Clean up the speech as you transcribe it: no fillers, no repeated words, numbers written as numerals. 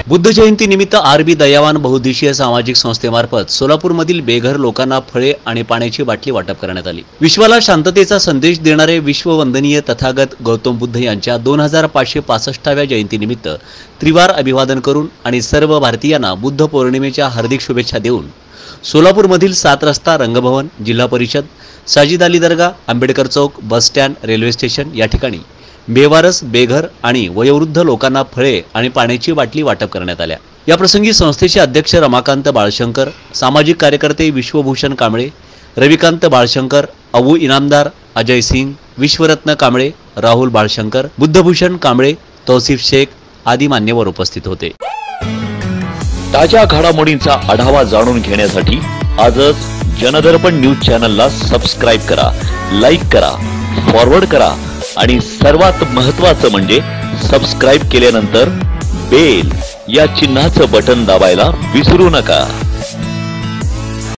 बुद्ध जयंती निमित्त आरबी दयावान बहुउद्देशीय सामाजिक संस्थेमार्फत सोलापूरमधील बेघर लोकांना फळे आणि पाण्याची बाटली वाटप करण्यात आली। विश्वाला शांततेचा संदेश देणारे विश्ववंदनीय तथागत गौतम बुद्ध यांच्या 2565व्या जयंतीनिमित्त त्रिवार अभिवादन करून आणि सर्व भारतीयांना बुद्ध पौर्णिमेच्या हार्दिक शुभेच्छा देऊन सोलापूरमधील 7 रस्ता रंगभवन, जिल्हा परिषद, साजिद अली दर्गा, आंबेडकर चौक, बस स्टँड, रेल्वे स्टेशन या ठिकाणी बेवारस, बेघर आणि वयोवृद्ध लोकांना फळे आणि पाण्याची बाटली वाटप करण्यात आल्या। या प्रसंगी संस्थेचे अध्यक्ष रमाकांत बाळशंकर, सामाजिक कार्यकर्ते विश्वभूषण कांबळे, रविकांत बाळशंकर, अबू इनामदार, अजय सिंग, विश्वरत्न कांबळे, राहुल बाळशंकर, बुद्धभूषण कांबळे, तौसिफ शेख आदी मान्यवर उपस्थित होते। ताज्या घडामोडींचा आढावा जाणून घेण्यासाठी आजच जनदर्पण न्यूज चॅनलला सबस्क्राइब करा, लाईक करा, फॉरवर्ड करा आणि सर्वात महत्त्वाचं म्हणजे सबस्क्राइब केल्यानंतर बेल या चिन्हाचं बटन दाबायला विसरू नका।